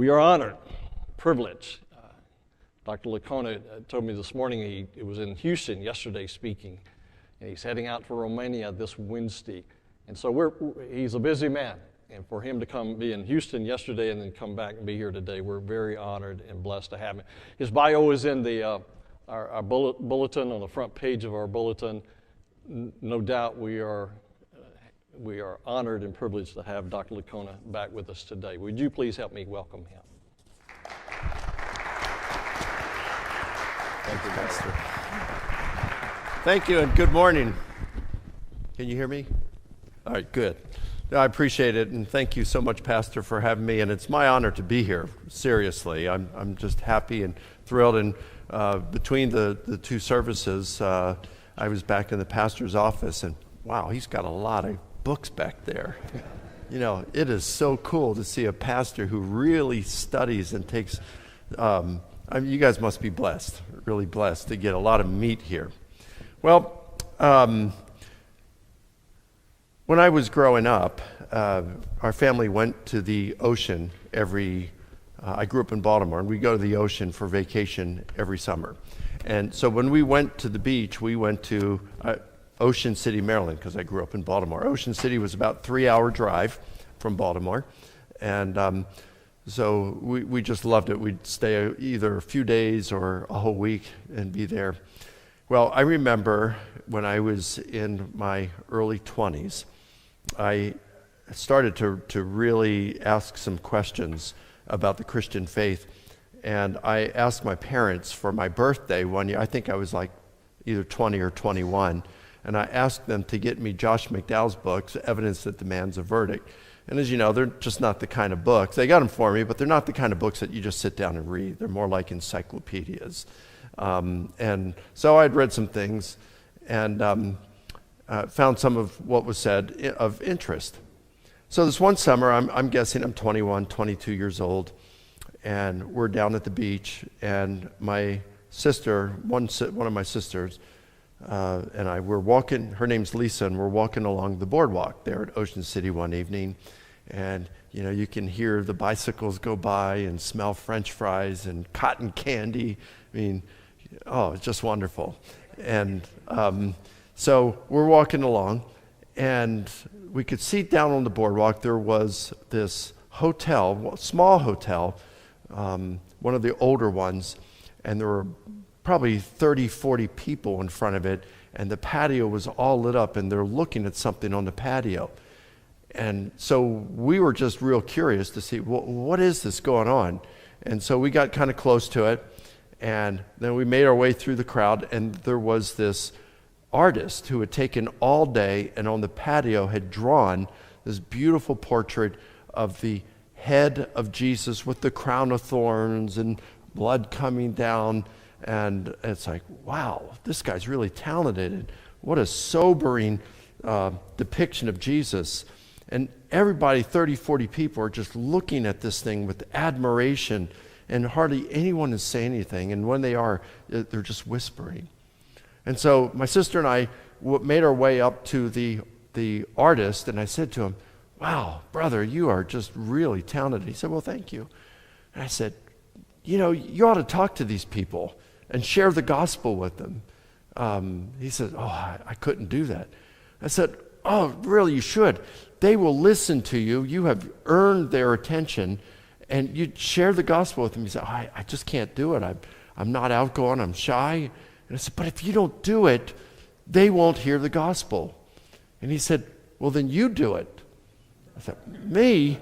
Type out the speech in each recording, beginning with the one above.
We are honored, privileged. Dr. Licona told me this morning he was in Houston yesterday speaking, and he's heading out for Romania this Wednesday. And so he's a busy man, and for him to come be in Houston yesterday and then come back and be here today, we're very honored and blessed to have him. His bio is in the our bulletin, on the front page of our bulletin. No doubt we are honored and privileged to have Dr. Licona back with us today. Would you please help me welcome him? Thank you, Pastor. Thank you, and good morning. Can you hear me? All right, good. No, I appreciate it, and thank you so much, Pastor, for having me, and it's my honor to be here, seriously. I'm just happy and thrilled, and between the two services, I was back in the pastor's office, and wow, he's got a lot of books back there. You know, it is so cool to see a pastor who really studies and takes, you guys must be blessed, really blessed to get a lot of meat here. Well, when I was growing up, our family went to the ocean I grew up in Baltimore, and we go to the ocean for vacation every summer. And so when we went to the beach, we went to Ocean City, Maryland, because I grew up in Baltimore. Ocean City was about a 3-hour drive from Baltimore, and so we just loved it. We'd stay either a few days or a whole week and be there. Well, I remember when I was in my early 20s, I started to really ask some questions about the Christian faith, and I asked my parents for my birthday one year. I think I was like either 20 or 21, and I asked them to get me Josh McDowell's books, Evidence That Demands a Verdict. And as you know, they're just not the kind of books. They got them for me, but they're not the kind of books that you just sit down and read. They're more like encyclopedias. And so I'd read some things and found some of what was said of interest. So this one summer, I'm guessing I'm 21, 22 years old, and we're down at the beach, and my sister, one of my sisters, and I were walking, her name's Lisa, and we're walking along the boardwalk there at Ocean City one evening, and you know, you can hear the bicycles go by and smell French fries and cotton candy. I mean, oh, it's just wonderful. And so we're walking along, and we could see down on the boardwalk there was this hotel, small hotel, one of the older ones, and there were probably 30, 40 people in front of it, and the patio was all lit up, and they're looking at something on the patio. And so we were just real curious to see, what is this going on? And so we got kind of close to it, and then we made our way through the crowd, and there was this artist who had taken all day and on the patio had drawn this beautiful portrait of the head of Jesus with the crown of thorns and blood coming down. And it's like, wow, this guy's really talented. What a sobering depiction of Jesus. And everybody, 30, 40 people, are just looking at this thing with admiration, and hardly anyone is saying anything. And when they are, they're just whispering. And so my sister and I made our way up to the artist, and I said to him, wow, brother, you are just really talented. He said, well, thank you. And I said, you know, you ought to talk to these people and share the gospel with them. He said, oh, I couldn't do that. I said, oh, really, you should. They will listen to you. You have earned their attention, and you share the gospel with them. He said, oh, I just can't do it. I'm not outgoing. I'm shy. And I said, but if you don't do it, they won't hear the gospel. And he said, well, then you do it. I said, me?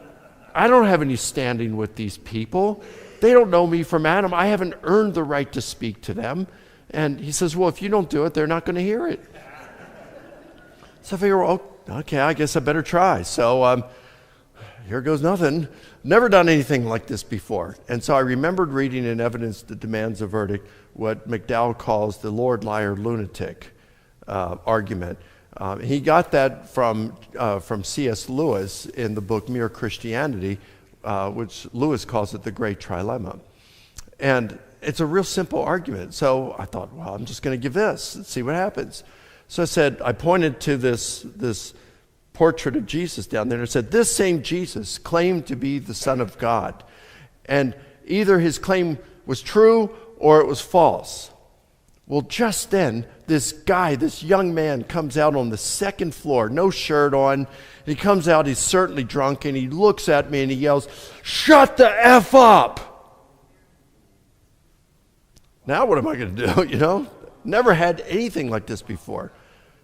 I don't have any standing with these people. They don't know me from Adam. I haven't earned the right to speak to them. And he says, well, if you don't do it, they're not going to hear it. So I figure, well, okay, I guess I better try. So here goes nothing. Never done anything like this before. And so I remembered reading in Evidence That Demands a Verdict what McDowell calls the Lord, Liar, Lunatic argument. He got that from C.S. Lewis in the book Mere Christianity, which Lewis calls it the Great Trilemma. And it's a real simple argument. So I thought, well, I'm just going to give this and see what happens. So I pointed to this portrait of Jesus down there, and I said, this same Jesus claimed to be the Son of God. And either his claim was true or it was false. Well, just then, this guy, this young man, comes out on the second floor, no shirt on. He comes out, he's certainly drunk, and he looks at me and he yells, "Shut the F up!" Now what am I going to do, Never had anything like this before.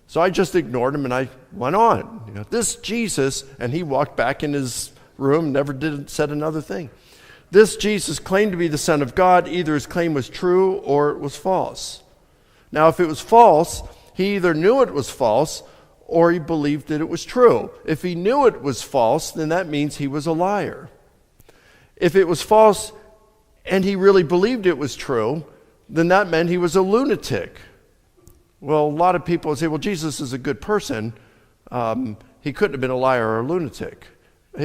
So I just ignored him and I went on. This Jesus, and he walked back in his room, said another thing. This Jesus claimed to be the Son of God. Either his claim was true or it was false. Now, if it was false, he either knew it was false or he believed that it was true. If he knew it was false, then that means he was a liar. If it was false and he really believed it was true, then that meant he was a lunatic. Well, a lot of people would say, well, Jesus is a good person. He couldn't have been a liar or a lunatic,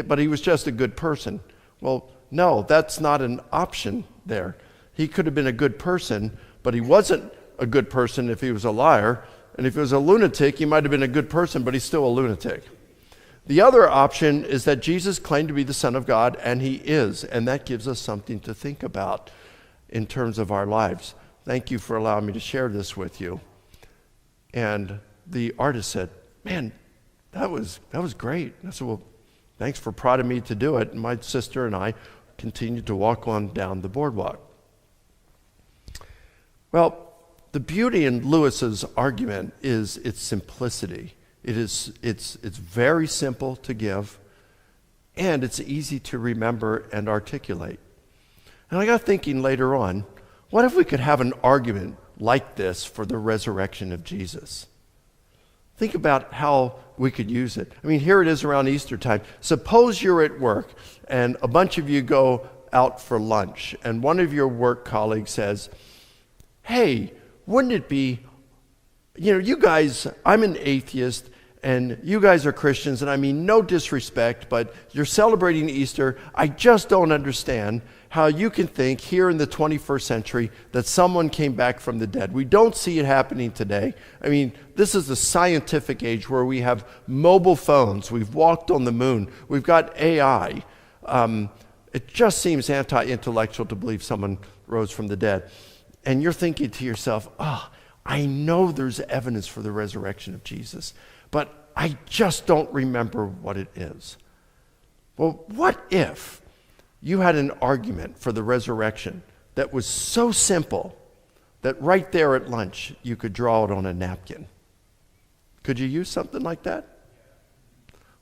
but he was just a good person. Well, no, that's not an option there. He could have been a good person, but he wasn't a good person if he was a liar. And if he was a lunatic, he might have been a good person, but he's still a lunatic. The other option is that Jesus claimed to be the Son of God, and he is. And that gives us something to think about in terms of our lives. Thank you for allowing me to share this with you. And the artist said, "Man, that was great." I said, "Well, thanks for prodding me to do it." And my sister and I continued to walk on down the boardwalk. Well, the beauty in Lewis's argument is its simplicity. It's very simple to give, and it's easy to remember and articulate. And I got thinking later on, what if we could have an argument like this for the resurrection of Jesus? Think about how we could use it. I mean, here it is around Easter time. Suppose you're at work and a bunch of you go out for lunch, and one of your work colleagues says, "Hey, wouldn't it be, you guys, I'm an atheist and you guys are Christians, and I mean no disrespect, but you're celebrating Easter. I just don't understand how you can think here in the 21st century that someone came back from the dead. We don't see it happening today. I mean, this is the scientific age where we have mobile phones. We've walked on the moon. We've got AI. It just seems anti-intellectual to believe someone rose from the dead." And you're thinking to yourself, I know there's evidence for the resurrection of Jesus, but I just don't remember what it is. Well, what if you had an argument for the resurrection that was so simple that right there at lunch you could draw it on a napkin? Could you use something like that?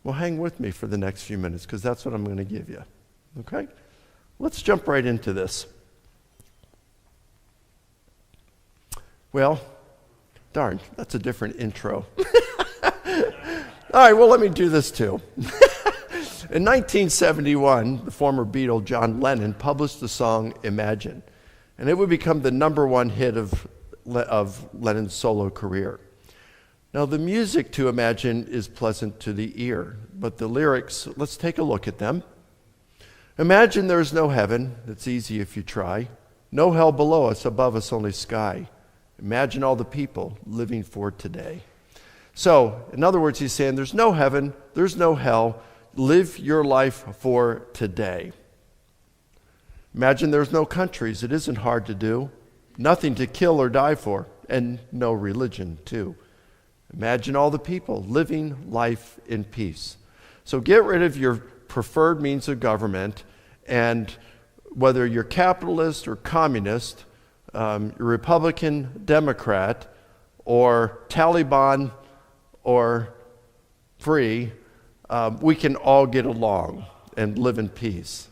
Well, hang with me for the next few minutes, because that's what I'm going to give you. Okay? Let's jump right into this. Well, darn, that's a different intro. All right, well, let me do this too. In 1971, the former Beatle, John Lennon, published the song Imagine, and it would become the #1 hit of Lennon's solo career. Now, the music to Imagine is pleasant to the ear, but the lyrics, let's take a look at them. Imagine there's no heaven, it's easy if you try. No hell below us, above us only sky. Imagine all the people living for today. So, in other words, he's saying there's no heaven, there's no hell. Live your life for today. Imagine there's no countries. It isn't hard to do. Nothing to kill or die for, and no religion, too. Imagine all the people living life in peace. So get rid of your preferred means of government, and whether you're capitalist or communist, you're Republican, Democrat, or Taliban, or free, we can all get along and live in peace.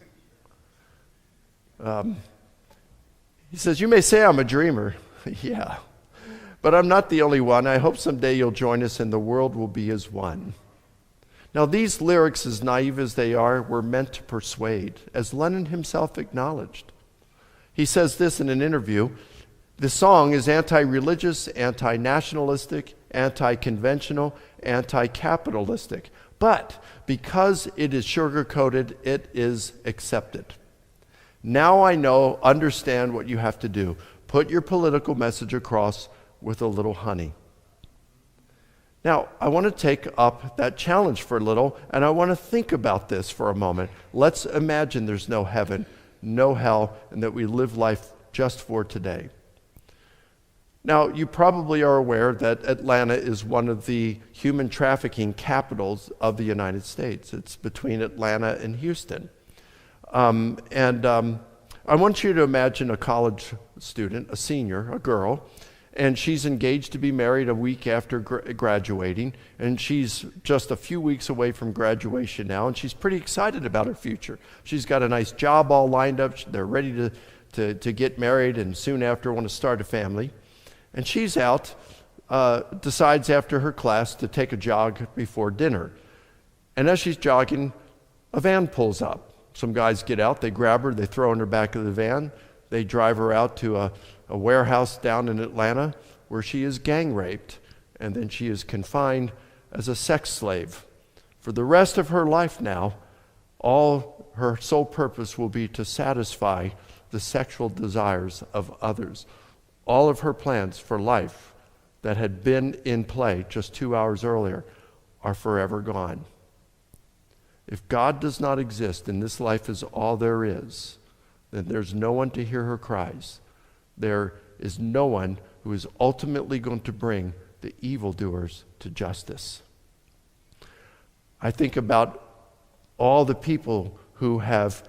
He says, you may say I'm a dreamer. Yeah, but I'm not the only one. I hope someday you'll join us and the world will be as one. Now, these lyrics, as naive as they are, were meant to persuade, as Lennon himself acknowledged. He says this in an interview: the song is anti-religious, anti-nationalistic, anti-conventional, anti-capitalistic. But because it is sugar-coated, it is accepted. Now I understand what you have to do. Put your political message across with a little honey. Now, I want to take up that challenge for a little, and I want to think about this for a moment. Let's imagine there's no heaven, no hell, and that we live life just for today. Now, you probably are aware that Atlanta is one of the human trafficking capitals of the United States. It's between Atlanta and Houston. I want you to imagine a college student, a senior, a girl, and she's engaged to be married a week after graduating, and she's just a few weeks away from graduation now, and she's pretty excited about her future. She's got a nice job all lined up. They're ready to get married, and soon after want to start a family. And she's out, decides after her class to take a jog before dinner. And as she's jogging, a van pulls up. Some guys get out, they grab her, they throw her in the back of the van. They drive her out to a warehouse down in Atlanta where she is gang raped, and then she is confined as a sex slave. For the rest of her life now, all her sole purpose will be to satisfy the sexual desires of others. All of her plans for life that had been in play just 2 hours earlier are forever gone. If God does not exist and this life is all there is, then there's no one to hear her cries. There is no one who is ultimately going to bring the evildoers to justice. I think about all the people who have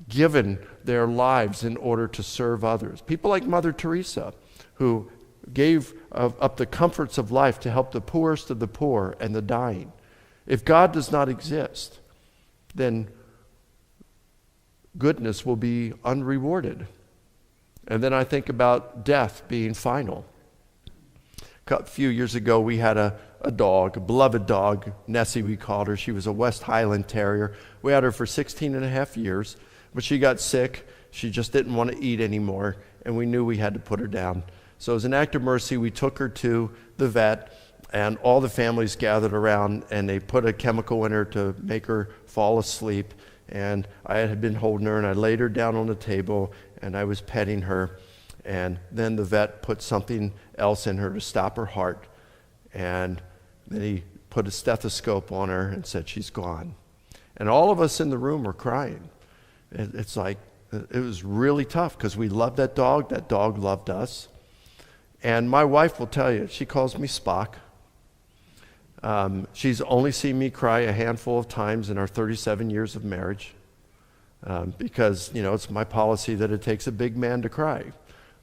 given their lives in order to serve others. People like Mother Teresa, who gave up the comforts of life to help the poorest of the poor and the dying. If God does not exist, then goodness will be unrewarded. And then I think about death being final. A few years ago, we had a dog, a beloved dog, Nessie we called her. She was a West Highland Terrier. We had her for 16 and a half years, but she got sick. She just didn't want to eat anymore, and we knew we had to put her down. So as an act of mercy, we took her to the vet, and all the families gathered around, and they put a chemical in her to make her fall asleep. And I had been holding her, and I laid her down on the table, and I was petting her. And then the vet put something else in her to stop her heart. And then he put a stethoscope on her and said, she's gone. And all of us in the room were crying. It's like, it was really tough because we loved that dog loved us. And my wife will tell you, she calls me Spock. She's only seen me cry a handful of times in our 37 years of marriage because, it's my policy that it takes a big man to cry,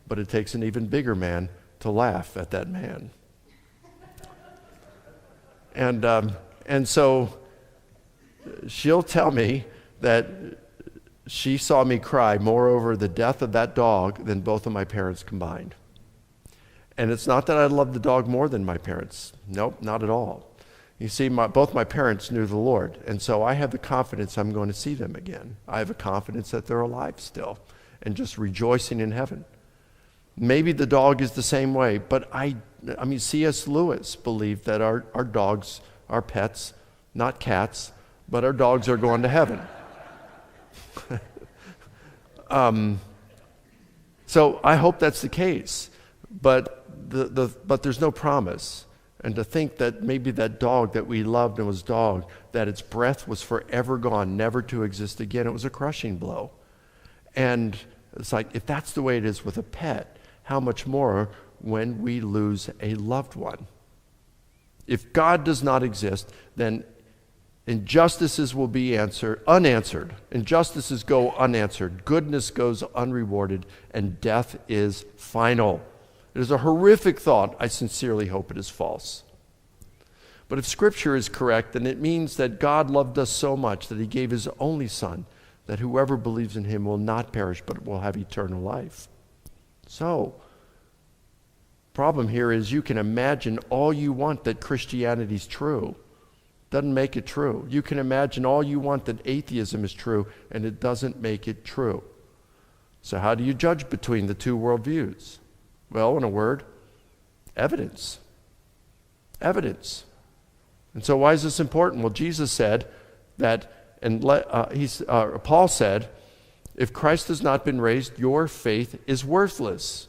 but it takes an even bigger man to laugh at that man. And so she'll tell me that she saw me cry more over the death of that dog than both of my parents combined. And it's not that I love the dog more than my parents. Nope, not at all. You see, both my parents knew the Lord, and so I have the confidence I'm going to see them again. I have a confidence that they're alive still and just rejoicing in heaven. Maybe the dog is the same way, but I mean, C.S. Lewis believed that our dogs are pets, not cats, but our dogs are going to heaven. So I hope that's the case, but there's no promise. And to think that maybe that dog that we loved and was dog, that its breath was forever gone, never to exist again, it was a crushing blow. And it's like, if that's the way it is with a pet, how much more when we lose a loved one? If God does not exist, then injustices will be unanswered. Injustices go unanswered. Goodness goes unrewarded, and death is final. It is a horrific thought. I sincerely hope it is false. But if Scripture is correct, then it means that God loved us so much that he gave his only Son, that whoever believes in him will not perish but will have eternal life. So, problem here is you can imagine all you want that Christianity's true. Doesn't make it true. You can imagine all you want that atheism is true, and it doesn't make it true. So how do you judge between the two worldviews? Well, in a word, evidence. Evidence. And so why is this important? Well, Jesus said that, and Paul said, if Christ has not been raised, your faith is worthless.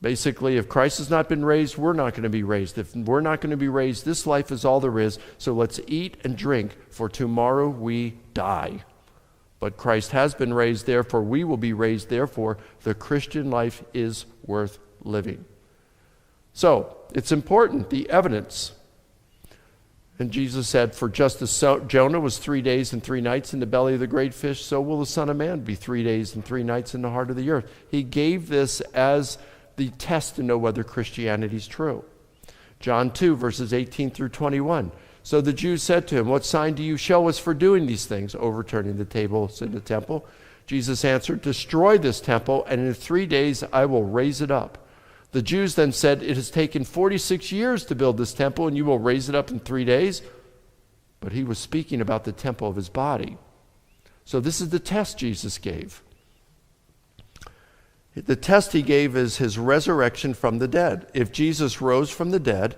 Basically, if Christ has not been raised, we're not going to be raised. If we're not going to be raised, this life is all there is. So let's eat and drink, for tomorrow we die. But Christ has been raised, therefore we will be raised. Therefore, the Christian life is worth living. So, it's important, the evidence. And Jesus said, for just as Jonah was 3 days and 3 nights in the belly of the great fish, so will the Son of Man be 3 days and 3 nights in the heart of the earth. He gave this as the test to know whether Christianity is true. John 2, verses 18 through 21. So the Jews said to him, what sign do you show us for doing these things, overturning the tables in the temple? Jesus answered, destroy this temple, and in 3 days I will raise it up. The Jews then said, it has taken 46 years to build this temple, and you will raise it up in 3 days? But he was speaking about the temple of his body. So this is the test Jesus gave. The test he gave is his resurrection from the dead. If Jesus rose from the dead,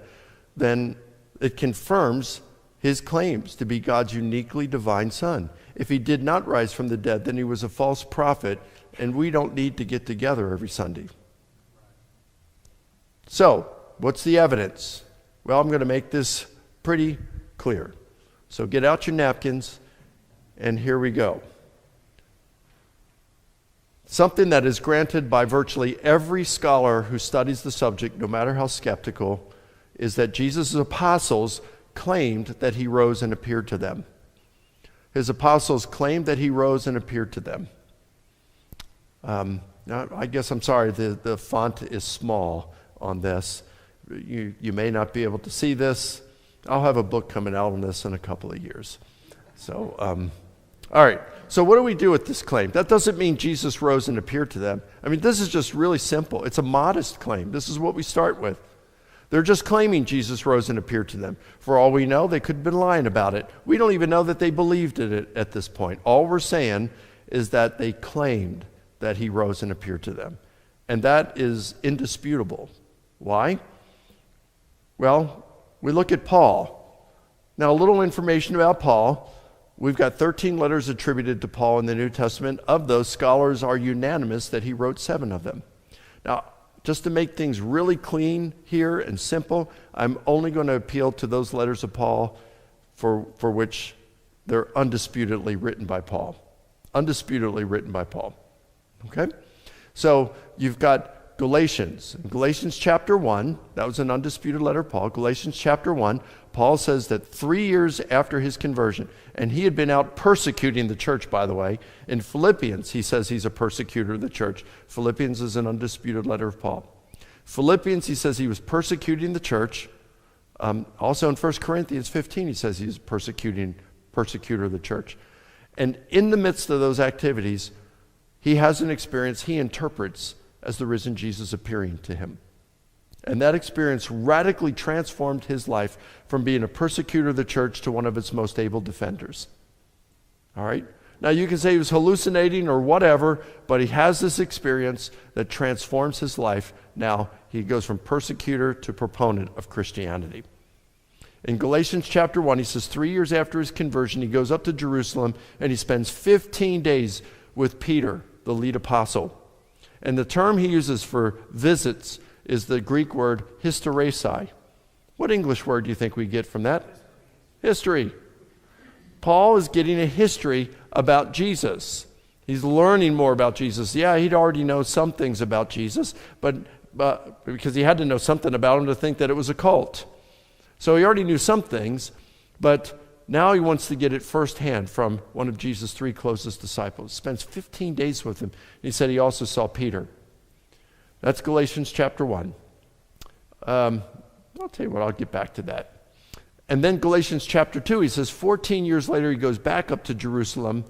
then it confirms his claims to be God's uniquely divine Son. If he did not rise from the dead, then he was a false prophet, and we don't need to get together every Sunday. So, what's the evidence? Well, I'm going to make this pretty clear. So get out your napkins, and here we go. Something that is granted by virtually every scholar who studies the subject, no matter how skeptical, is that Jesus' apostles claimed that he rose and appeared to them. His apostles claimed that he rose and appeared to them. Now, I guess I'm sorry, the font is small on this. You may not be able to see this. I'll have a book coming out on this in a couple of years. So, all right. So what do we do with this claim? That doesn't mean Jesus rose and appeared to them. I mean, this is just really simple. It's a modest claim. This is what we start with. They're just claiming Jesus rose and appeared to them. For all we know, they could have been lying about it. We don't even know that they believed it at this point. All we're saying is that they claimed that he rose and appeared to them. And that is indisputable. Why? Well, we look at Paul. Now, a little information about Paul. We've got 13 letters attributed to Paul in the New Testament. Of those, scholars are unanimous that he wrote 7 of them. Now, just to make things really clean here and simple, I'm only going to appeal to those letters of Paul for which they're undisputedly written by Paul. Undisputedly written by Paul. Okay? So you've got Galatians. In Galatians chapter 1, that was an undisputed letter of Paul. Galatians chapter 1, Paul says that 3 years after his conversion, and he had been out persecuting the church, by the way. In Philippians, he says he's a persecutor of the church. Philippians is an undisputed letter of Paul. Philippians, he says he was persecuting the church. Also in 1 Corinthians 15, he says he's a persecutor of the church. And in the midst of those activities, he has an experience he interprets as the risen Jesus appearing to him. And that experience radically transformed his life from being a persecutor of the church to one of its most able defenders. All right? Now, you can say he was hallucinating or whatever, but he has this experience that transforms his life. Now, he goes from persecutor to proponent of Christianity. In Galatians chapter 1, he says 3 years after his conversion, he goes up to Jerusalem and he spends 15 days with Peter, the lead apostle. And the term he uses for visits is the Greek word hysteresis. What English word do you think we get from that? History. Paul is getting a history about Jesus. He's learning more about Jesus. Yeah, he'd already know some things about Jesus, but because he had to know something about him to think that it was a cult. So he already knew some things, but now he wants to get it firsthand from one of Jesus' 3 closest disciples. Spends 15 days with him. He said he also saw Peter. That's Galatians chapter 1. I'll tell you what, I'll get back to that. And then Galatians chapter 2, he says 14 years later, he goes back up to Jerusalem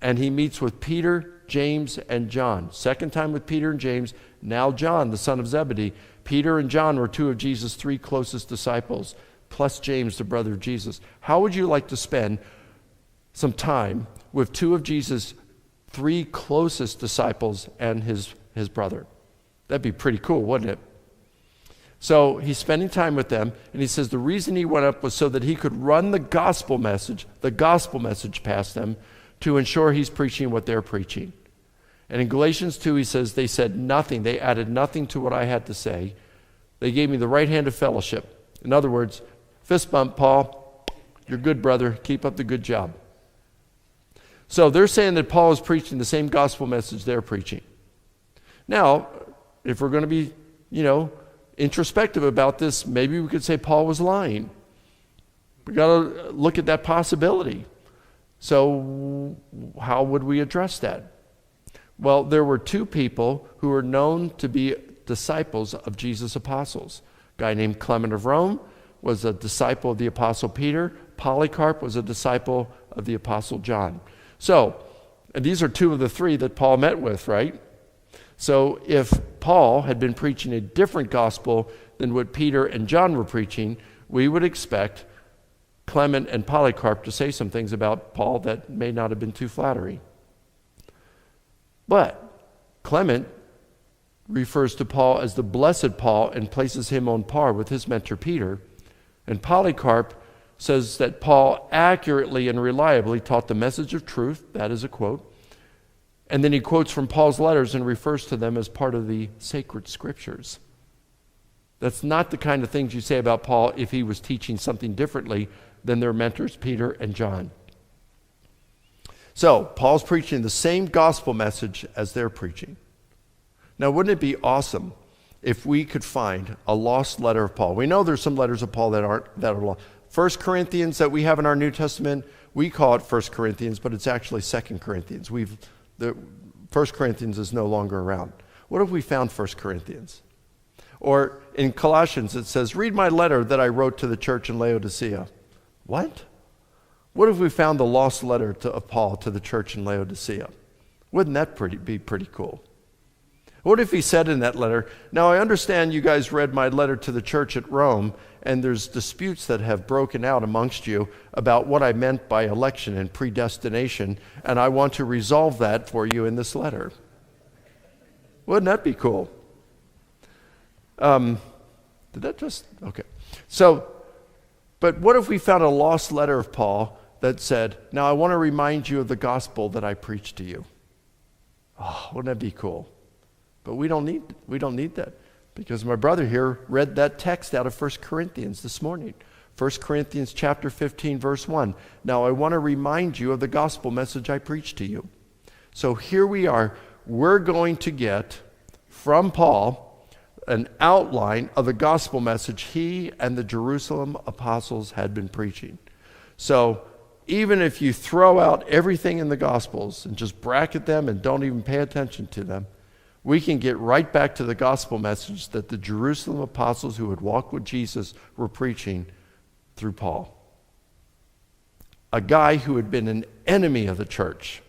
and he meets with Peter, James, and John. Second time with Peter and James, now John, the son of Zebedee. Peter and John were 2 of Jesus' 3 closest disciples, plus James, the brother of Jesus. How would you like to spend some time with 2 of Jesus' 3 closest disciples and his brother? That'd be pretty cool, wouldn't it? So he's spending time with them, and he says the reason he went up was so that he could run the gospel message past them to ensure he's preaching what they're preaching. And in Galatians 2, he says, they said nothing. They added nothing to what I had to say. They gave me the right hand of fellowship. In other words, fist bump, Paul. You're good, brother. Keep up the good job. So they're saying that Paul is preaching the same gospel message they're preaching. Now, if we're going to be, introspective about this, maybe we could say Paul was lying. We got to look at that possibility. So how would we address that? Well, there were two people who were known to be disciples of Jesus' apostles. A guy named Clement of Rome was a disciple of the apostle Peter. Polycarp was a disciple of the apostle John. So, and these are two of the three that Paul met with, right? So if Paul had been preaching a different gospel than what Peter and John were preaching, we would expect Clement and Polycarp to say some things about Paul that may not have been too flattering. But Clement refers to Paul as the blessed Paul and places him on par with his mentor Peter. And Polycarp says that Paul accurately and reliably taught the message of truth. That is a quote. And then he quotes from Paul's letters and refers to them as part of the sacred scriptures. That's not the kind of things you say about Paul if he was teaching something differently than their mentors, Peter and John. So, Paul's preaching the same gospel message as they're preaching. Now, wouldn't it be awesome if we could find a lost letter of Paul? We know there's some letters of Paul that are lost. 1 Corinthians that we have in our New Testament, we call it 1 Corinthians, but it's actually 2 Corinthians. 1 Corinthians is no longer around. What if we found 1 Corinthians? Or in Colossians it says, read my letter that I wrote to the church in Laodicea. What? What if we found the lost letter of Paul to the church in Laodicea? Wouldn't that be pretty cool? What if he said in that letter, now I understand you guys read my letter to the church at Rome, and there's disputes that have broken out amongst you about what I meant by election and predestination, and I want to resolve that for you in this letter. Wouldn't that be cool? Did that just, okay. So, but what if we found a lost letter of Paul that said, now I want to remind you of the gospel that I preached to you. Oh, wouldn't that be cool? But we don't need that, because my brother here read that text out of 1 Corinthians this morning. 1 Corinthians chapter 15, verse 1. Now I want to remind you of the gospel message I preached to you. So here we are. We're going to get from Paul an outline of the gospel message he and the Jerusalem apostles had been preaching. So even if you throw out everything in the gospels and just bracket them and don't even pay attention to them, we can get right back to the gospel message that the Jerusalem apostles who had walked with Jesus were preaching through Paul. A guy who had been an enemy of the church.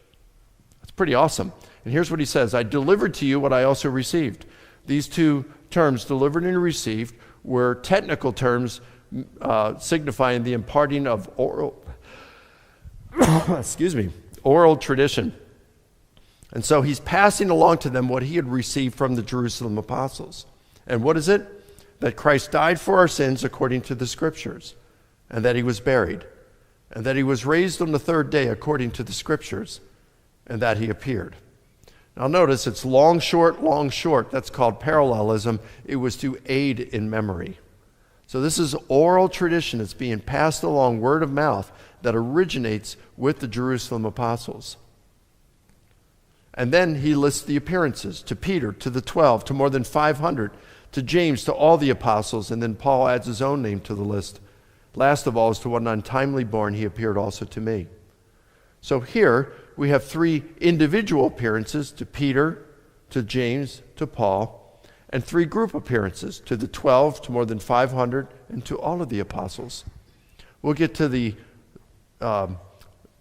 That's pretty awesome. And here's what he says, I delivered to you what I also received. These two terms, delivered and received, were technical terms signifying the imparting of oral, oral tradition. And so he's passing along to them what he had received from the Jerusalem apostles. And what is it? That Christ died for our sins according to the scriptures, and that he was buried, and that he was raised on the third day according to the scriptures, and that he appeared. Now notice it's long, short, long, short. That's called parallelism. It was to aid in memory. So this is oral tradition that's being passed along, word of mouth, that originates with the Jerusalem apostles. And then he lists the appearances to Peter, to the 12, to more than 500, to James, to all the apostles, and then Paul adds his own name to the list. Last of all, as to one untimely born, he appeared also to me. So here we have three individual appearances to Peter, to James, to Paul, and three group appearances to the 12, to more than 500, and to all of the apostles. We'll get to the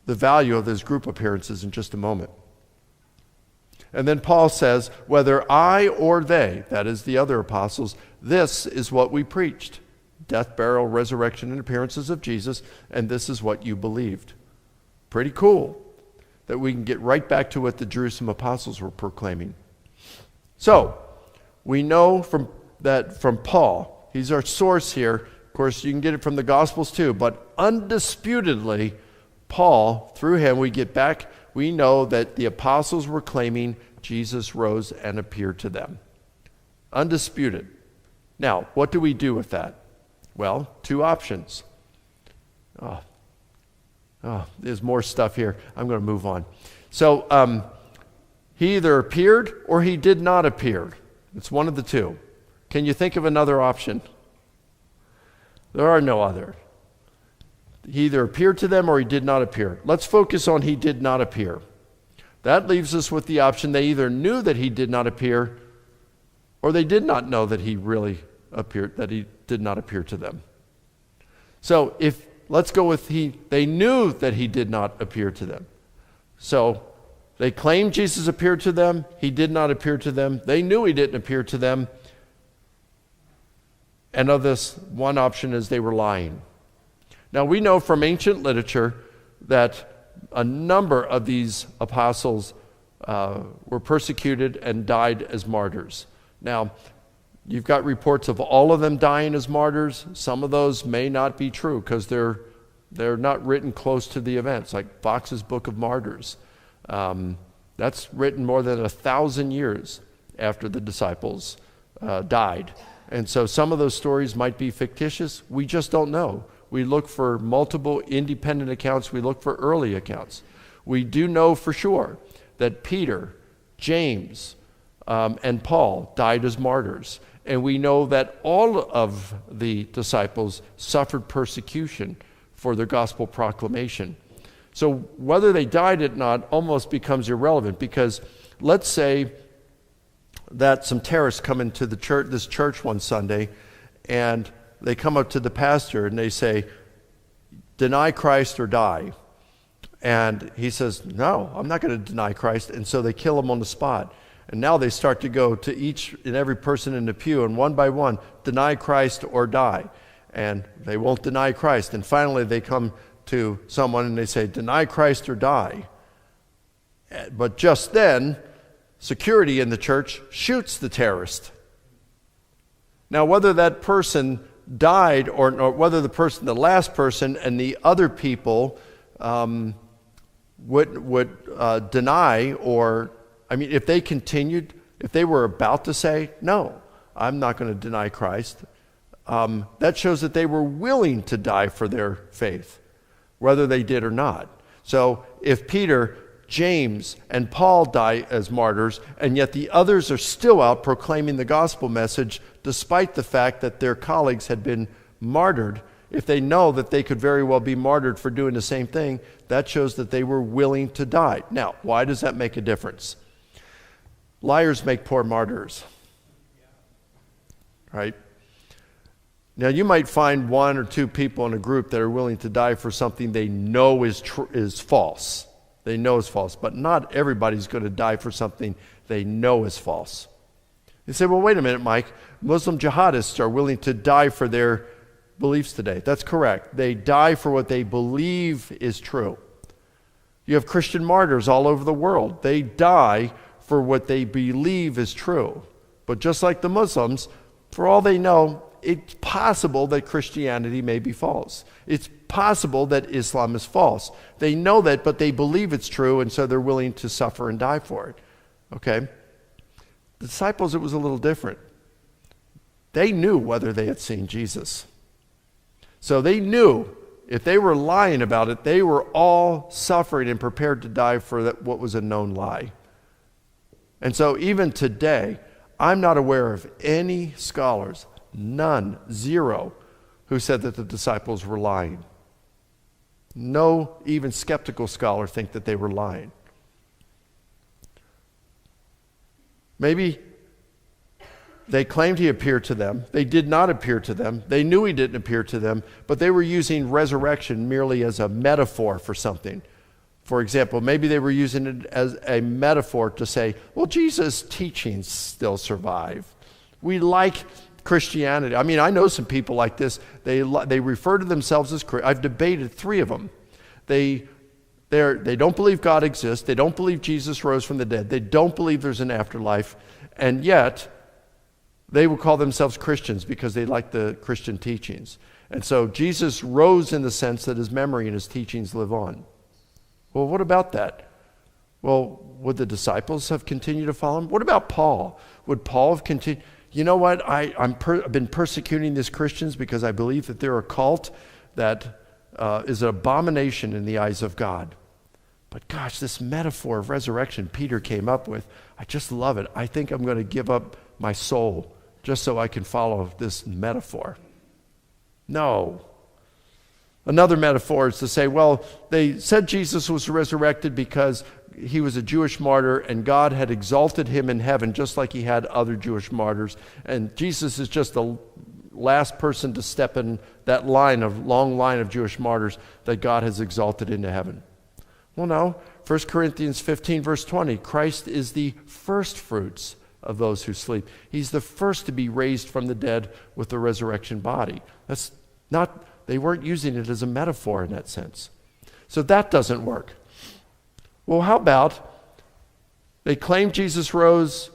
value of those group appearances in just a moment. And then Paul says, whether I or they, that is the other apostles, this is what we preached. Death, burial, resurrection, and appearances of Jesus, and this is what you believed. Pretty cool that we can get right back to what the Jerusalem apostles were proclaiming. So, we know from Paul, he's our source here. Of course, you can get it from the Gospels too, but undisputedly, Paul, through him, we know that the apostles were claiming Jesus rose and appeared to them. Undisputed. Now, what do we do with that? Well, two options. Oh, there's more stuff here. I'm going to move on. So he either appeared or he did not appear. It's one of the two. Can you think of another option? There are no other. He either appeared to them or he did not appear. Let's focus on he did not appear. That leaves us with the option they either knew that he did not appear or they did not know that he really appeared, that he did not appear to them. So let's go with they knew that he did not appear to them. So they claimed Jesus appeared to them. He did not appear to them. They knew he didn't appear to them. And of this, one option is they were lying. Now we know from ancient literature that a number of these apostles were persecuted and died as martyrs. Now, you've got reports of all of them dying as martyrs. Some of those may not be true because they're not written close to the events, like Fox's Book of Martyrs. That's written more than 1,000 years after the disciples died. And so some of those stories might be fictitious. We just don't know. We look for multiple independent accounts. We look for early accounts. We do know for sure that Peter, James, and Paul died as martyrs. And we know that all of the disciples suffered persecution for their gospel proclamation. So whether they died or not almost becomes irrelevant, because let's say that some terrorists come into this church one Sunday, and they come up to the pastor and they say, "Deny Christ or die." And he says, "No, I'm not going to deny Christ." And so they kill him on the spot. And now they start to go to each and every person in the pew, and one by one, deny Christ or die. And they won't deny Christ. And finally they come to someone and they say, "Deny Christ or die." But just then, security in the church shoots the terrorist. Now, whether that person died or whether the last person and the other people would deny, or, I mean, if they continued, if they were about to say, "No, I'm not going to deny Christ," that shows that they were willing to die for their faith, whether they did or not. So if Peter, James, and Paul die as martyrs, and yet the others are still out proclaiming the gospel message despite the fact that their colleagues had been martyred, if they know that they could very well be martyred for doing the same thing, that shows that they were willing to die. Now, why does that make a difference? Liars make poor martyrs, right? Now, you might find one or two people in a group that are willing to die for something they know is false. They know is false, but not everybody's going to die for something they know is false. You say, "Well, wait a minute, Mike. Muslim jihadists are willing to die for their beliefs today." That's correct. They die for what they believe is true. You have Christian martyrs all over the world. They die for what they believe is true. But just like the Muslims, for all they know, it's possible that Christianity may be false. It's possible that Islam is false. They know that, but they believe it's true, and so they're willing to suffer and die for it. Okay? The disciples, it was a little different. They knew whether they had seen Jesus. So they knew if they were lying about it, they were all suffering and prepared to die for what was a known lie. And so even today, I'm not aware of any scholars, none, zero, who said that the disciples were lying. No even skeptical scholar think that they were lying. Maybe they claimed he appeared to them. They did not appear to them. They knew he didn't appear to them, but they were using resurrection merely as a metaphor for something. For example, maybe they were using it as a metaphor to say, well, Jesus' teachings still survive. We like Christianity. I mean, I know some people like this. They refer to themselves as Christians. I've debated 3 of them. They don't believe God exists. They don't believe Jesus rose from the dead. They don't believe there's an afterlife. And yet, they will call themselves Christians because they like the Christian teachings. And so Jesus rose in the sense that his memory and his teachings live on. Well, what about that? Well, would the disciples have continued to follow him? What about Paul? Would Paul have continued? You know what? I've been persecuting these Christians because I believe that they're a cult that is an abomination in the eyes of God. But gosh, this metaphor of resurrection Peter came up with, I just love it. I think I'm going to give up my soul just so I can follow this metaphor. No. Another metaphor is to say, well, they said Jesus was resurrected because he was a Jewish martyr and God had exalted him in heaven just like he had other Jewish martyrs. And Jesus is just the last person to step in that long line of Jewish martyrs that God has exalted into heaven. Well, no. 1 Corinthians 15, verse 20, Christ is the first fruits of those who sleep. He's the first to be raised from the dead with the resurrection body. That's not, they weren't using it as a metaphor in that sense. So that doesn't work. Well, how about they claim Jesus rose,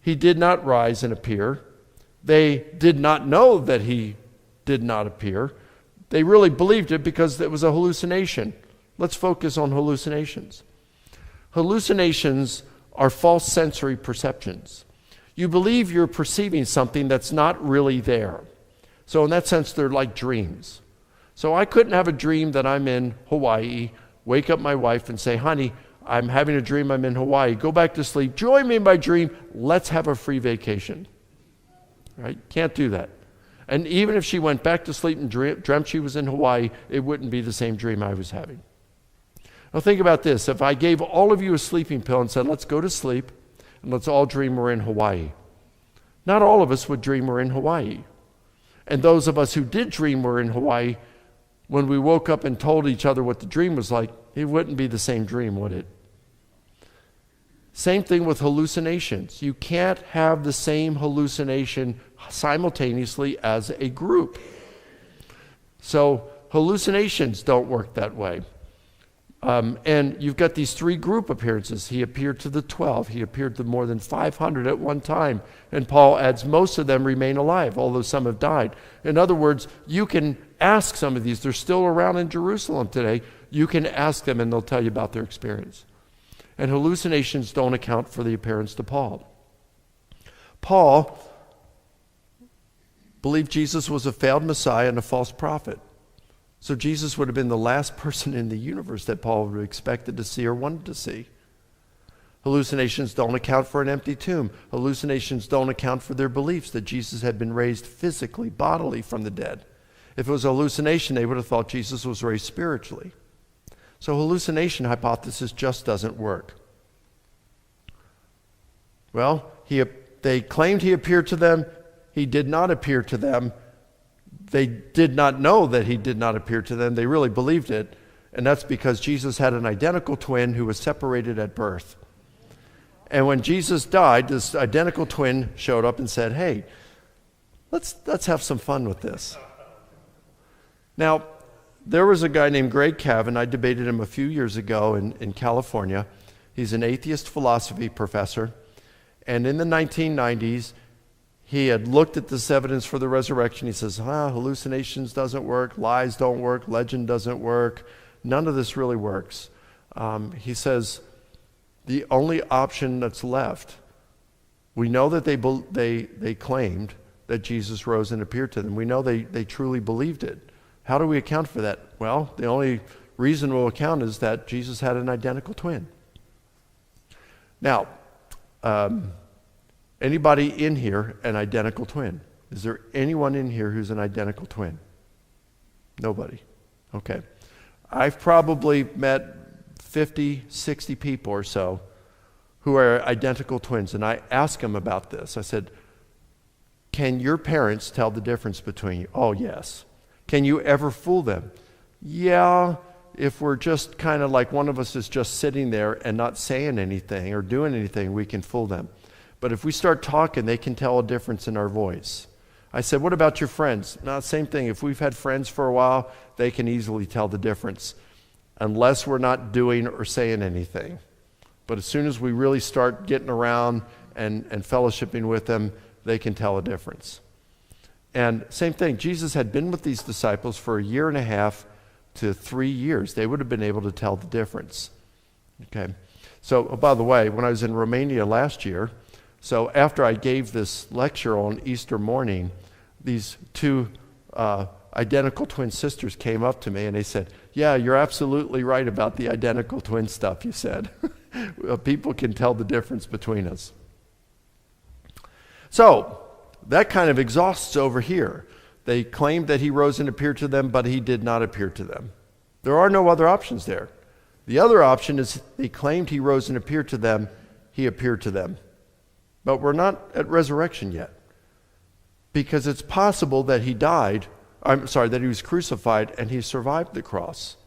he did not rise and appear. They did not know that he did not appear. They really believed it because it was a hallucination. Let's focus on hallucinations. Hallucinations are false sensory perceptions. You believe you're perceiving something that's not really there. So in that sense, they're like dreams. So I couldn't have a dream that I'm in Hawaii, wake up my wife and say, honey, I'm having a dream I'm in Hawaii. Go back to sleep. Join me in my dream. Let's have a free vacation. Right? Can't do that. And even if she went back to sleep and dreamt she was in Hawaii, it wouldn't be the same dream I was having. Now think about this. If I gave all of you a sleeping pill and said, let's go to sleep and let's all dream we're in Hawaii, not all of us would dream we're in Hawaii. And those of us who did dream we're in Hawaii, when we woke up and told each other what the dream was like, it wouldn't be the same dream, would it? Same thing with hallucinations. You can't have the same hallucination simultaneously as a group. So hallucinations don't work that way. And you've got these three group appearances. He appeared to the 12. He appeared to more than 500 at one time. And Paul adds most of them remain alive, although some have died. In other words, you can ask some of these. They're still around in Jerusalem today. You can ask them and they'll tell you about their experience. And hallucinations don't account for the appearance to Paul. Paul believed Jesus was a failed Messiah and a false prophet. So Jesus would have been the last person in the universe that Paul would have expected to see or wanted to see. Hallucinations don't account for an empty tomb. Hallucinations don't account for their beliefs that Jesus had been raised physically, bodily from the dead. If it was a hallucination, they would have thought Jesus was raised spiritually. So hallucination hypothesis just doesn't work. Well, they claimed he appeared to them. He did not appear to them. They did not know that he did not appear to them. They really believed it. And that's because Jesus had an identical twin who was separated at birth. And when Jesus died, this identical twin showed up and said, hey, let's have some fun with this. Now, there was a guy named Greg Cavan. I debated him a few years ago in California. He's an atheist philosophy professor. And in the 1990s, he had looked at this evidence for the resurrection. He says, hallucinations doesn't work, lies don't work, legend doesn't work. None of this really works. He says, the only option that's left, we know that they claimed that Jesus rose and appeared to them. We know they truly believed it. How do we account for that? Well, the only reason we'll account is that Jesus had an identical twin. Now, anybody in here an identical twin? Is there anyone in here who's an identical twin? Nobody. Okay. I've probably met 50, 60 people or so who are identical twins, and I asked them about this. I said, can your parents tell the difference between you? Oh, yes. Can you ever fool them? Yeah, if we're just kind of like one of us is just sitting there and not saying anything or doing anything, we can fool them. But if we start talking, they can tell a difference in our voice. I said, what about your friends? No, same thing. If we've had friends for a while, they can easily tell the difference, unless we're not doing or saying anything. But as soon as we really start getting around and fellowshipping with them, they can tell a difference. And same thing, Jesus had been with these disciples for 1.5 to 3 years. They would have been able to tell the difference. Okay. So, by the way, when I was in Romania last year, so after I gave this lecture on Easter morning, these two identical twin sisters came up to me and they said, "Yeah, you're absolutely right about the identical twin stuff you said." People can tell the difference between us. So, that kind of exhausts over here. They claimed that he rose and appeared to them, but he did not appear to them. There are no other options there. The other option is they claimed he rose and appeared to them, he appeared to them. But we're not at resurrection yet. Because it's possible that that he was crucified and he survived the cross.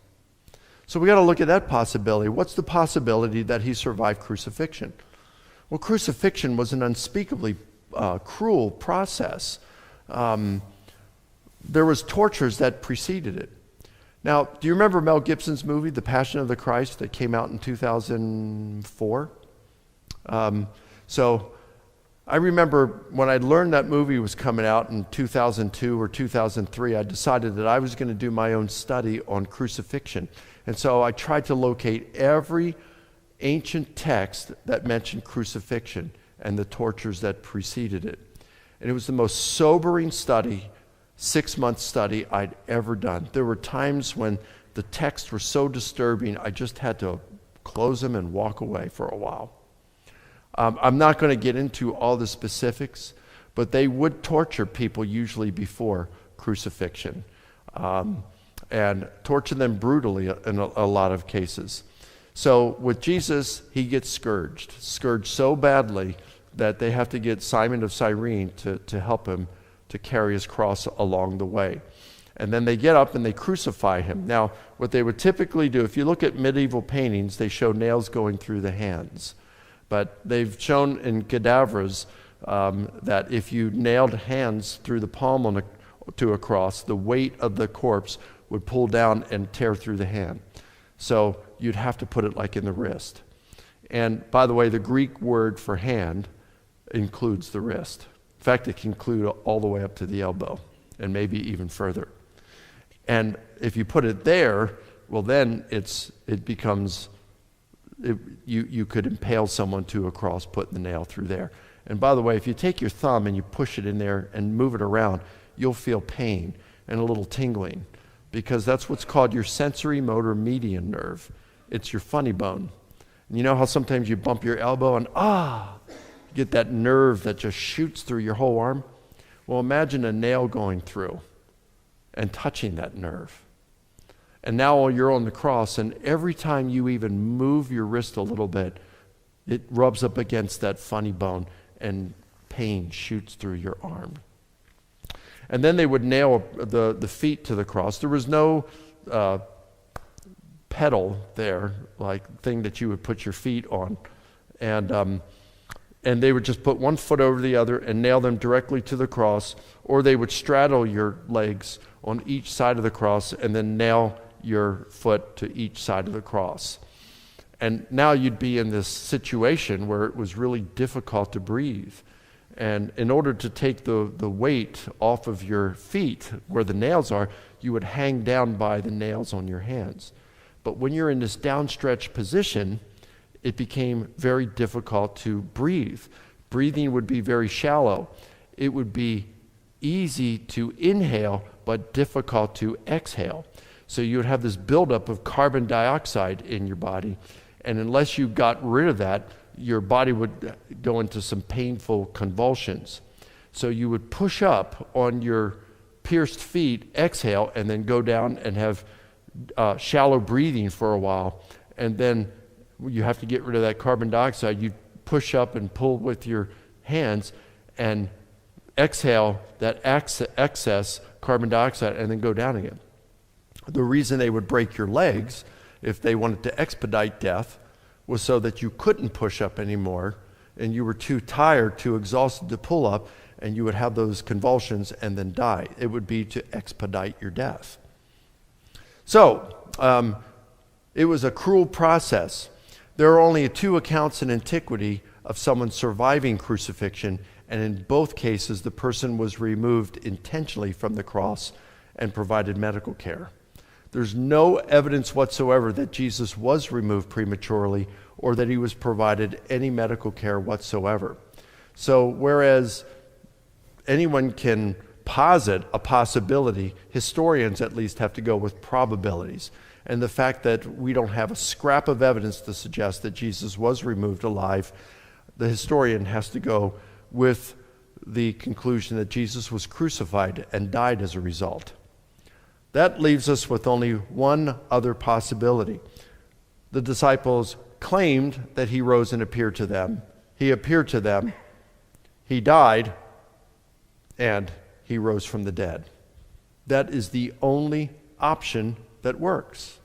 So we got to look at that possibility. What's the possibility that he survived crucifixion? Well, crucifixion was an unspeakably cruel process. There was tortures that preceded it. Now, do you remember Mel Gibson's movie, The Passion of the Christ, that came out in 2004? So I remember when I learned that movie was coming out in 2002 or 2003, I decided that I was going to do my own study on crucifixion. And so I tried to locate every ancient text that mentioned crucifixion and the tortures that preceded it. And it was the most sobering study, 6-month study I'd ever done. There were times when the texts were so disturbing, I just had to close them and walk away for a while. I'm not going to get into all the specifics, but they would torture people usually before crucifixion and torture them brutally in a lot of cases. So with Jesus, he gets scourged so badly that they have to get Simon of Cyrene to help him to carry his cross along the way. And then they get up and they crucify him. Now, what they would typically do, if you look at medieval paintings, they show nails going through the hands. But they've shown in cadavers that if you nailed hands through the palm to a cross, the weight of the corpse would pull down and tear through the hand. So you'd have to put it like in the wrist. And by the way, the Greek word for hand includes the wrist. In fact, it can include all the way up to the elbow and maybe even further. And if you put it there, well then it becomes... You could impale someone to a cross putting the nail through there. And by the way, if you take your thumb and you push it in there and move it around, you'll feel pain and a little tingling because that's what's called your sensory motor median nerve. It's your funny bone. And you know how sometimes you bump your elbow and you get that nerve that just shoots through your whole arm? Well, imagine a nail going through and touching that nerve. And now you're on the cross, and every time you even move your wrist a little bit, it rubs up against that funny bone, and pain shoots through your arm. And then they would nail the feet to the cross. There was no pedal there, like thing that you would put your feet on. And they would just put one foot over the other and nail them directly to the cross, or they would straddle your legs on each side of the cross and then nail your foot to each side of the cross. And now you'd be in this situation where it was really difficult to breathe. And in order to take the weight off of your feet where the nails are, you would hang down by the nails on your hands. But when you're in this downstretched position, it became very difficult to breathe. Breathing would be very shallow. It would be easy to inhale, but difficult to exhale. So you would have this buildup of carbon dioxide in your body, and unless you got rid of that, your body would go into some painful convulsions. So you would push up on your pierced feet, exhale, and then go down and have shallow breathing for a while, and then you have to get rid of that carbon dioxide. You push up and pull with your hands and exhale that excess carbon dioxide and then go down again. The reason they would break your legs, if they wanted to expedite death, was so that you couldn't push up anymore and you were too tired, too exhausted to pull up, and you would have those convulsions and then die. It would be to expedite your death. So, it was a cruel process. There are only 2 accounts in antiquity of someone surviving crucifixion, and in both cases the person was removed intentionally from the cross and provided medical care. There's no evidence whatsoever that Jesus was removed prematurely or that he was provided any medical care whatsoever. So whereas anyone can posit a possibility, historians at least have to go with probabilities. And the fact that we don't have a scrap of evidence to suggest that Jesus was removed alive, the historian has to go with the conclusion that Jesus was crucified and died as a result. That leaves us with only one other possibility. The disciples claimed that he rose and appeared to them. He appeared to them. He died, and he rose from the dead. That is the only option that works.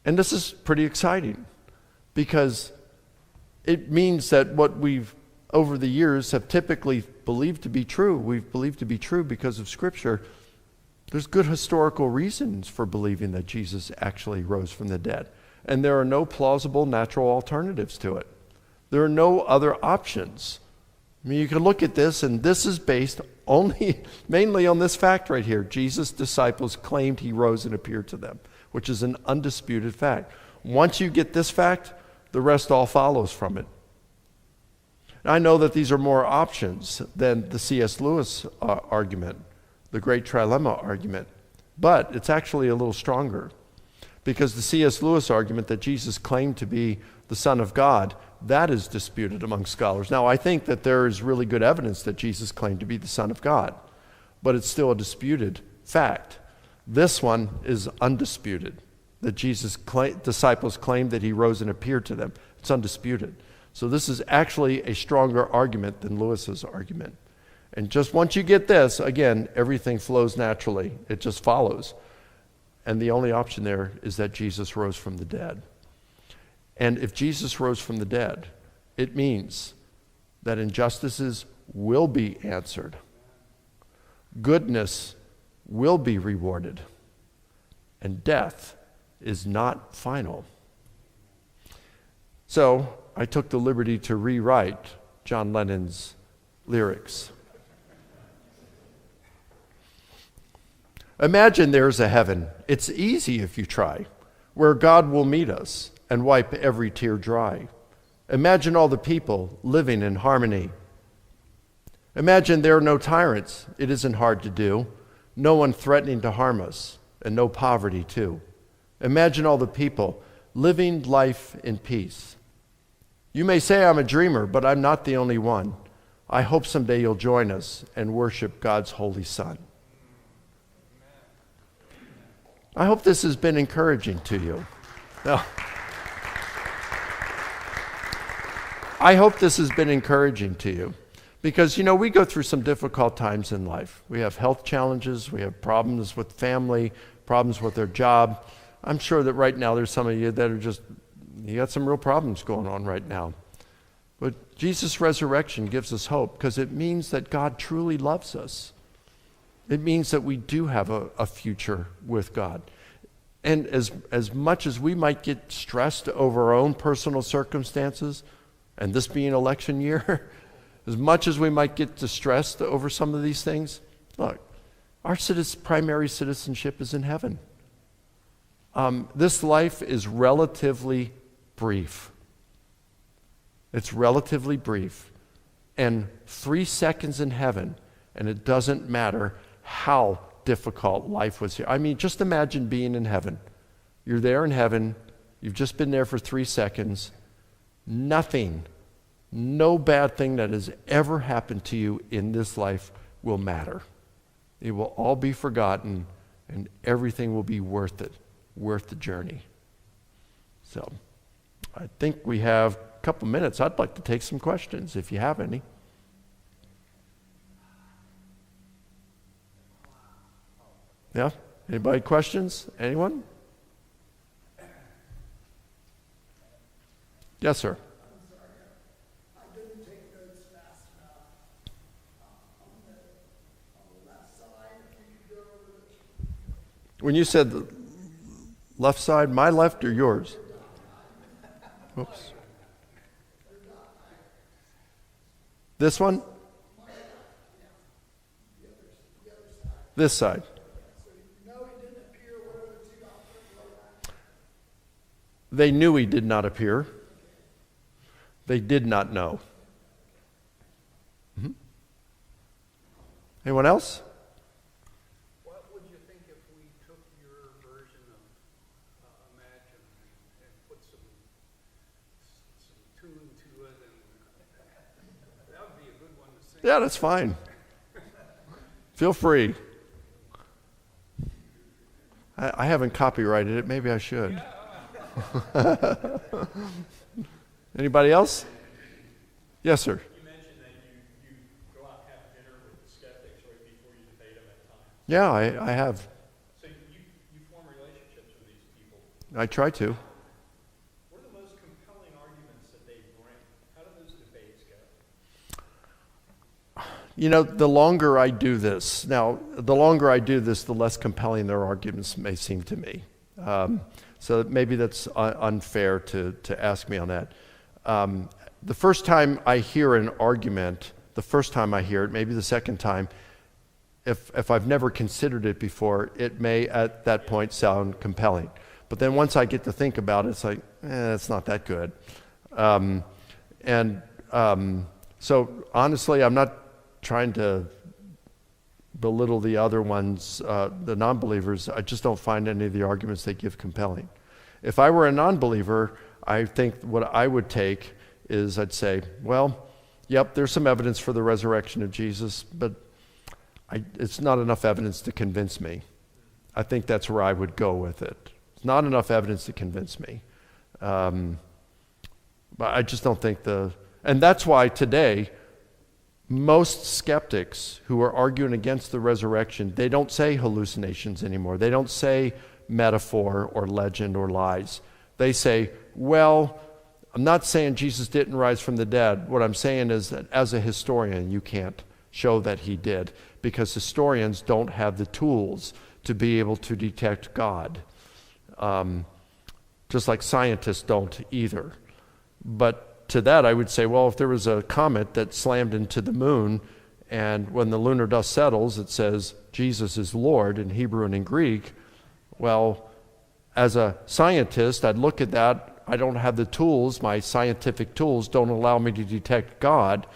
And this is pretty exciting because it means that what we've over the years have typically believed to be true, we've believed to be true because of Scripture. There's good historical reasons for believing that Jesus actually rose from the dead. And there are no plausible natural alternatives to it. There are no other options. I mean, you can look at this, and this is based mainly on this fact right here. Jesus' disciples claimed he rose and appeared to them, which is an undisputed fact. Once you get this fact, the rest all follows from it. I know that these are more options than the C.S. Lewis argument, the great trilemma argument, but it's actually a little stronger because the C.S. Lewis argument that Jesus claimed to be the Son of God, that is disputed among scholars. Now, I think that there is really good evidence that Jesus claimed to be the Son of God, but it's still a disputed fact. This one is undisputed, that Jesus' disciples claimed that he rose and appeared to them. It's undisputed. So this is actually a stronger argument than Lewis's argument. And just once you get this, again, everything flows naturally. It just follows. And the only option there is that Jesus rose from the dead. And if Jesus rose from the dead, it means that injustices will be answered. Goodness will be rewarded. And death is not final. So I took the liberty to rewrite John Lennon's lyrics. Imagine there's a heaven. It's easy if you try, where God will meet us and wipe every tear dry. Imagine all the people living in harmony. Imagine there are no tyrants. It isn't hard to do. No one threatening to harm us, and no poverty too. Imagine all the people living life in peace. You may say I'm a dreamer, but I'm not the only one. I hope someday you'll join us and worship God's holy Son. I hope this has been encouraging to you. Now, I hope this has been encouraging to you because, we go through some difficult times in life. We have health challenges, we have problems with family, problems with their job. I'm sure that right now there's some of you that are you got some real problems going on right now. But Jesus' resurrection gives us hope because it means that God truly loves us. It means that we do have a future with God. And as much as we might get stressed over our own personal circumstances, and this being election year, as much as we might get distressed over some of these things, look, our primary citizenship is in heaven. This life is relatively brief. It's relatively brief. And 3 seconds in heaven, and it doesn't matter how difficult life was here. I mean, just imagine being in heaven. You're there in heaven. You've just been there for 3 seconds. Nothing, no bad thing that has ever happened to you in this life will matter. It will all be forgotten, and everything will be worth it, worth the journey. So, I think we have a couple minutes. I'd like to take some questions if you have any. Yeah? Anybody questions? Anyone? Yes, sir. I didn't take notes fast enough. On the left side, if you could go over the... When you said the left side, my left or yours? Oops. This one? This side. They knew he did not appear. They did not know. Anyone else? What would you think if we took your version of Imagine and put some tune to it, and that would be a good one to sing. Yeah, that's fine. Feel free. I haven't copyrighted it. Maybe I should. Anybody else? Yes, sir. You mentioned that you go out and have dinner with the skeptics right before you debate them at times. Yeah, I have. So you form relationships with these people. I try to. What are the most compelling arguments that they bring? How do those debates go? You know, the longer I do this, the less compelling their arguments may seem to me. So maybe that's unfair to ask me on that. The first time I hear an argument, maybe the second time, if I've never considered it before, it may at that point sound compelling. But then once I get to think about it, it's like, it's not that good. So honestly, I'm not trying to belittle the other ones, the non-believers. I just don't find any of the arguments they give compelling. If I were a non-believer, I think what I would take is I'd say, well, yep, there's some evidence for the resurrection of Jesus, but it's not enough evidence to convince me. I think that's where I would go with it. It's not enough evidence to convince me. But I just don't think and that's why today, most skeptics who are arguing against the resurrection, they don't say hallucinations anymore. They don't say metaphor or legend or lies. They say, well, I'm not saying Jesus didn't rise from the dead. What I'm saying is that as a historian, you can't show that he did, because historians don't have the tools to be able to detect God. Just like scientists don't either. But to that, I would say, well, if there was a comet that slammed into the moon, and when the lunar dust settles, it says Jesus is Lord in Hebrew and in Greek, well, as a scientist, I'd look at that. I don't have the tools. My scientific tools don't allow me to detect God.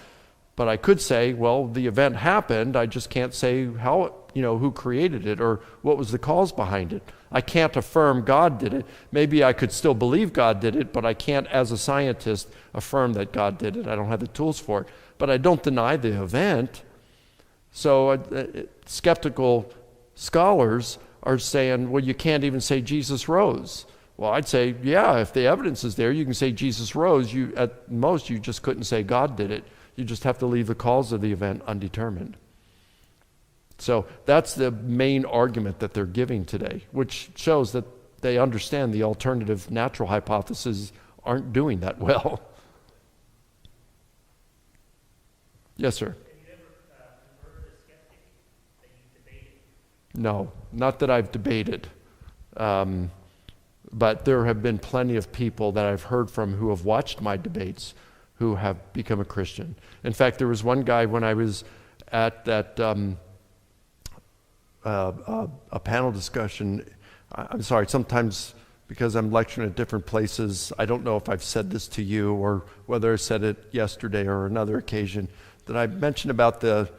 But I could say, well, the event happened. I just can't say how, who created it or what was the cause behind it. I can't affirm God did it. Maybe I could still believe God did it, but I can't, as a scientist, affirm that God did it. I don't have the tools for it. But I don't deny the event. So skeptical scholars are saying, well, you can't even say Jesus rose. Well, I'd say, yeah, if the evidence is there, you can say Jesus rose. At most, you just couldn't say God did it. You just have to leave the cause of the event undetermined. So that's the main argument that they're giving today, which shows that they understand the alternative natural hypotheses aren't doing that well. Yes, sir. Have you ever converted a skeptic that you debated? No, not that I've debated. But there have been plenty of people that I've heard from who have watched my debates who have become a Christian. In fact, there was one guy when I was at that a panel discussion. I'm sorry, sometimes because I'm lecturing at different places, I don't know if I've said this to you or whether I said it yesterday or another occasion. Did I mention about the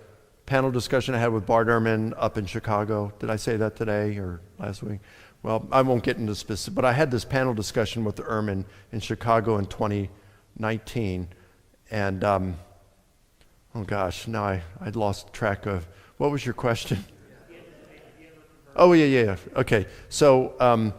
panel discussion I had with Bart Ehrman up in Chicago? Did I say that today or last week? Well, I won't get into specifics, but I had this panel discussion with Ehrman in Chicago in 2019, and oh gosh, now I'd lost track of, what was your question? Oh, yeah. Okay, so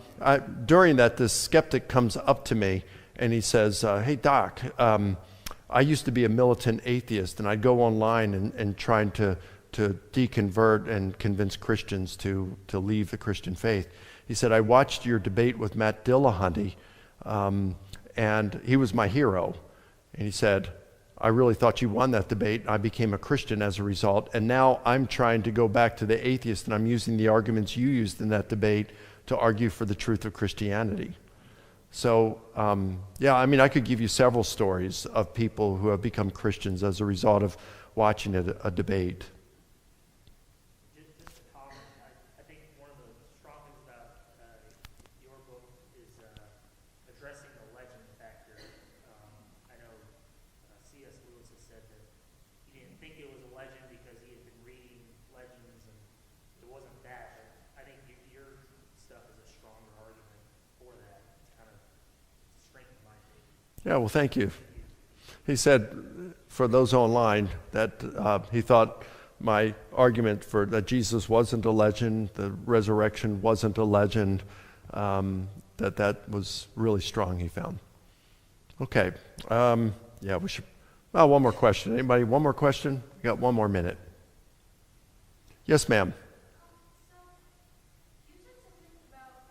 during that, this skeptic comes up to me, and he says, hey, Doc, I used to be a militant atheist, and I'd go online and trying to deconvert and convince Christians to leave the Christian faith. He said, I watched your debate with Matt Dillahunty, and he was my hero. And he said, I really thought you won that debate. I became a Christian as a result, and now I'm trying to go back to the atheist, and I'm using the arguments you used in that debate to argue for the truth of Christianity. So, I could give you several stories of people who have become Christians as a result of watching a debate. Just a comment. I think one of the strong things about your book is addressing the legend factor. I know C.S. Lewis has said that he didn't think it was a legend because he had been reading wasn't that. I think your stuff is a stronger argument for that. It's kind of strengthened my faith. Yeah, well, thank you. He said, for those online, that he thought my argument for that Jesus wasn't a legend, the resurrection wasn't a legend, that was really strong, he found. Okay. Yeah, we should. Oh, one more question. Anybody? One more question? We got one more minute. Yes, ma'am. So, you said something about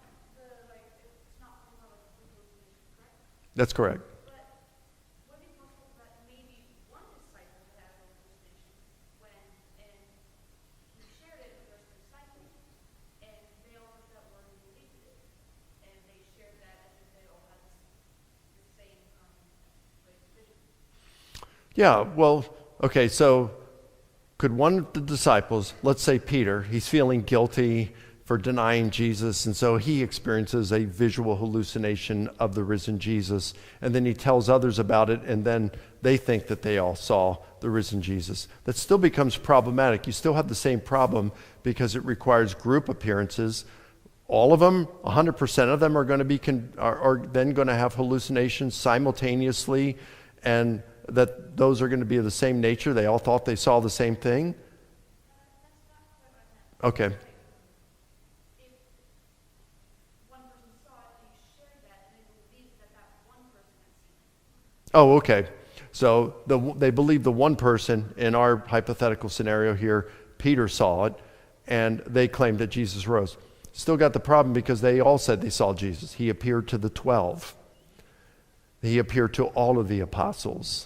it's not from hallucination, correct? That's correct. But would it be possible that maybe one disciple had a hallucination and he shared it with the rest of the disciples, and they all heard that word and believed it, and they shared that as if they all had the same vision? Yeah, well, okay, so could one of the disciples, let's say Peter, he's feeling guilty for denying Jesus, and so he experiences a visual hallucination of the risen Jesus, and then he tells others about it, and then they think that they all saw the risen Jesus. That still becomes problematic. You still have the same problem because it requires group appearances. All of them, 100% of them are going to be are then going to have hallucinations simultaneously, and that those are going to be of the same nature. They all thought they saw the same thing. Okay. If one person saw it and he shared that, and they believed that one person had seen it. Oh, okay. So they believe the one person in our hypothetical scenario here, Peter saw it, and they claimed that Jesus rose. Still got the problem because they all said they saw Jesus. He appeared to the 12. He appeared to all of the apostles.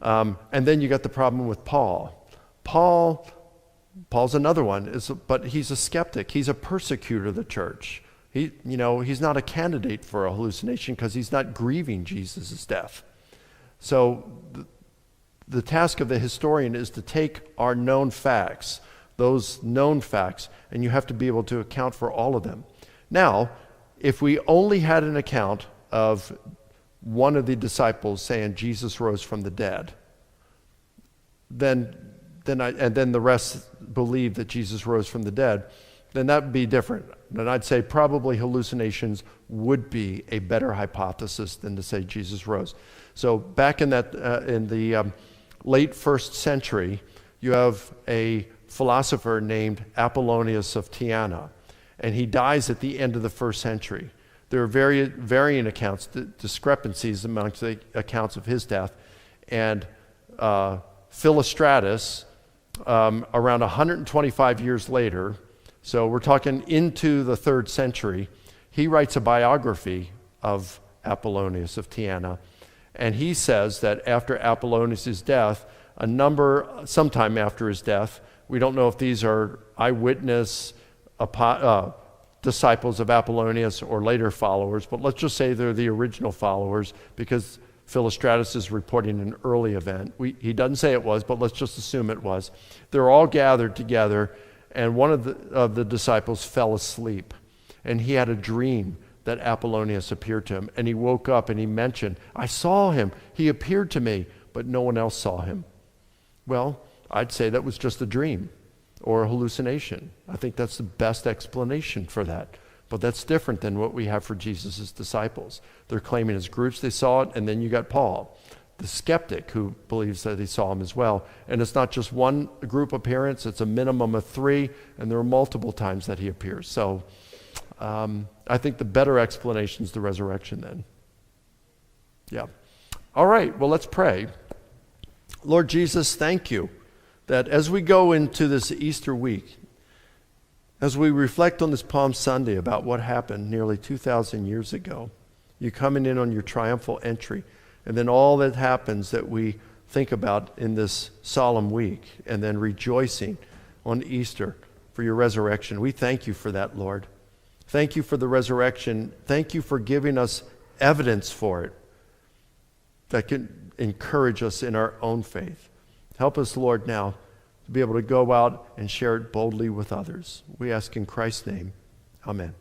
And then you got the problem with Paul. Paul's another one, but he's a skeptic. He's a persecutor of the church. He's not a candidate for a hallucination because he's not grieving Jesus' death. So the task of the historian is to take our known facts, those known facts, and you have to be able to account for all of them. Now, if we only had an account of one of the disciples saying Jesus rose from the dead, then the rest believe that Jesus rose from the dead, then that would be different. And I'd say probably hallucinations would be a better hypothesis than to say Jesus rose. So back in the late first century, you have a philosopher named Apollonius of Tyana, and he dies at the end of the first century. There are varying accounts, discrepancies amongst the accounts of his death. And Philostratus, around 125 years later, so we're talking into the 3rd century, he writes a biography of Apollonius of Tyana. And he says that after Apollonius' death, sometime after his death, we don't know if these are eyewitness disciples of Apollonius or later followers, but let's just say they're the original followers because Philostratus is reporting an early event. He doesn't say it was, but let's just assume it was. They're all gathered together, and one of the disciples fell asleep, and he had a dream that Apollonius appeared to him, and he woke up and he mentioned, I saw him, he appeared to me, but no one else saw him. Well, I'd say that was just a dream or a hallucination. I think that's the best explanation for that. But that's different than what we have for Jesus' disciples. They're claiming as groups they saw it, and then you got Paul, the skeptic, who believes that he saw him as well. And it's not just one group appearance, it's a minimum of 3, and there are multiple times that he appears. So I think the better explanation is the resurrection then. Yeah. All right, well, let's pray. Lord Jesus, thank you that as we go into this Easter week, as we reflect on this Palm Sunday about what happened nearly 2,000 years ago, you coming in on your triumphal entry, and then all that happens that we think about in this solemn week, and then rejoicing on Easter for your resurrection. We thank you for that, Lord. Thank you for the resurrection. Thank you for giving us evidence for it that can encourage us in our own faith. Help us, Lord, now to be able to go out and share it boldly with others. We ask in Christ's name. Amen.